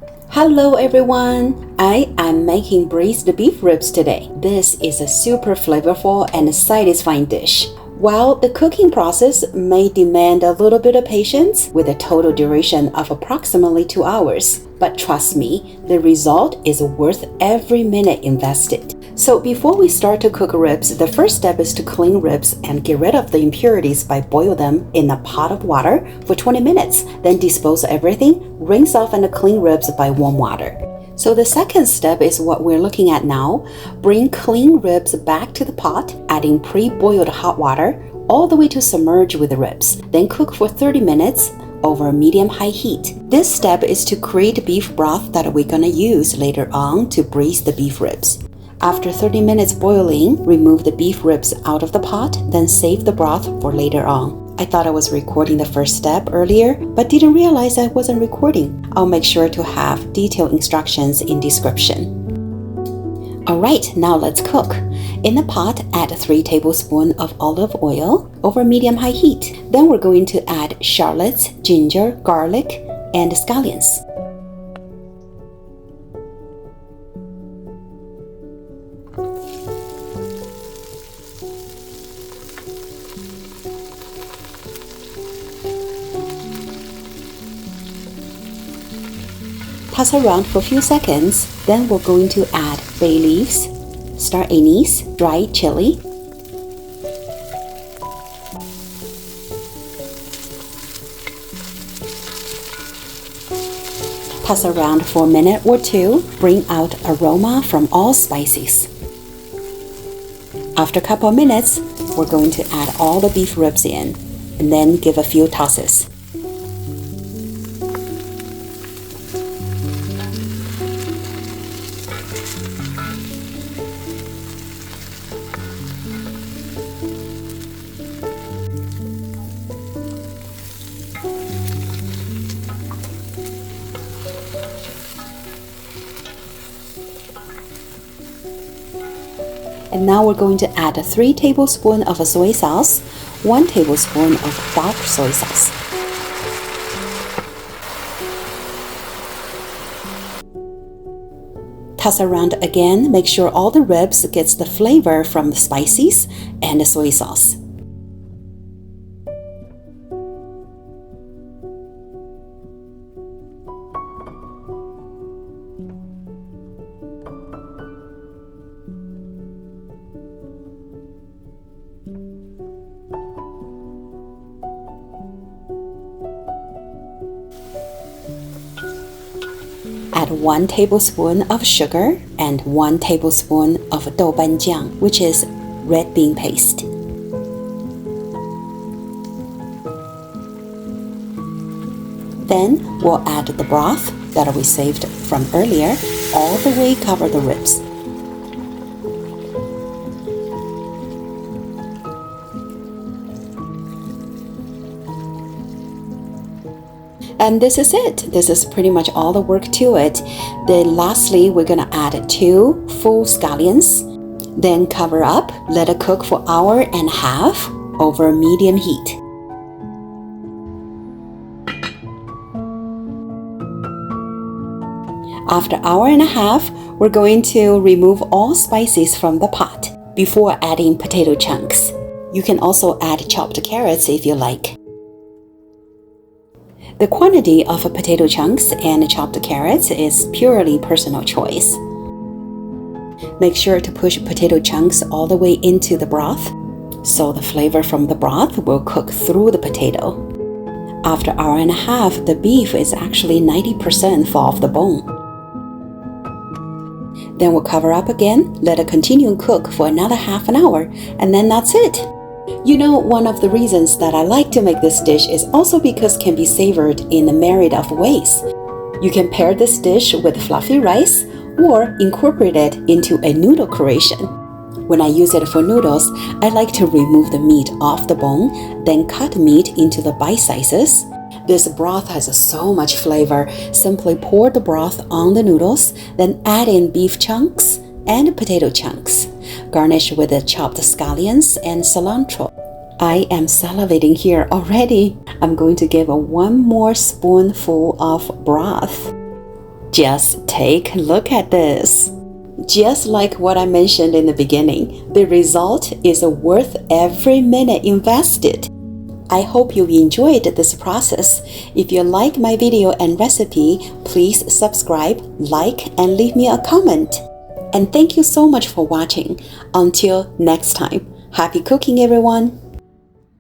Hello everyone! I am making braised beef ribs today. This is a super flavorful and satisfying dish. While the cooking process may demand a little bit of patience with a total duration of approximately 2 hours, but trust me, the result is worth every minute invested. So before we start to cook ribs, the first step is to clean ribs and get rid of the impurities by boil them in a pot of water for 20 minutes. Then dispose everything, rinse off and clean ribs by warm water. So the second step is what we're looking at now. Bring clean ribs back to the pot, adding pre-boiled hot water all the way to submerge with the ribs. Then cook for 30 minutes over medium-high heat. This step is to create beef broth that we're gonna use later on to braise the beef ribs. After 30 minutes boiling, remove the beef ribs out of the pot, then save the broth for later on. I thought I was recording the first step earlier, but didn't realize I wasn't recording. I'll make sure to have detailed instructions in description. Alright, now let's cook. In the pot, add 3 tablespoons of olive oil over medium-high heat. Then we're going to add shallots, ginger, garlic, and scallions. Toss around for a few seconds, then we're going to add bay leaves, star anise, dried chili, toss around for a minute or two, bring out aroma from all spices. After a couple of minutes, we're going to add all the beef ribs in, and then give a few tosses. And now we're going to add 3 tablespoons of soy sauce, 1 tablespoon of dark soy sauce. Toss around again, make sure all the ribs gets the flavor from the spices and the soy sauce. Add 1 tablespoon of sugar and 1 tablespoon of DouBanJiang, which is red bean paste. Then we'll add the broth that we saved from earlier, all the way cover the ribs. And this is it. This is pretty much all the work to it. Then lastly, we're gonna add 2 full scallions. Then cover up, let it cook for 1.5 hours over medium heat. After 1.5 hours, we're going to remove all spices from the pot before adding potato chunks. You can also add chopped carrots if you like. The quantity of potato chunks and chopped carrots is purely personal choice. Make sure to push potato chunks all the way into the broth, so the flavor from the broth will cook through the potato. After 1.5 hours, the beef is actually 90% fall off the bone. Then we'll cover up again, let it continue and cook for another half an hour, and then that's it. You know, one of the reasons that I like to make this dish is also because it can be savored in a myriad of ways. You can pair this dish with fluffy rice or incorporate it into a noodle creation. When I use it for noodles, I like to remove the meat off the bone, then cut meat into the bite sizes. This broth has so much flavor. Simply pour the broth on the noodles, then add in beef chunks and potato chunks. Garnish with the chopped scallions and cilantro. I am salivating here already. I'm going to give 1 more spoonful of broth. Just take a look at this. Just like what I mentioned in the beginning, the result is worth every minute invested. I hope you enjoyed this process. If you like my video and recipe, please subscribe, like, and leave me a comment. And thank you so much for watching. Until next time, happy cooking everyone!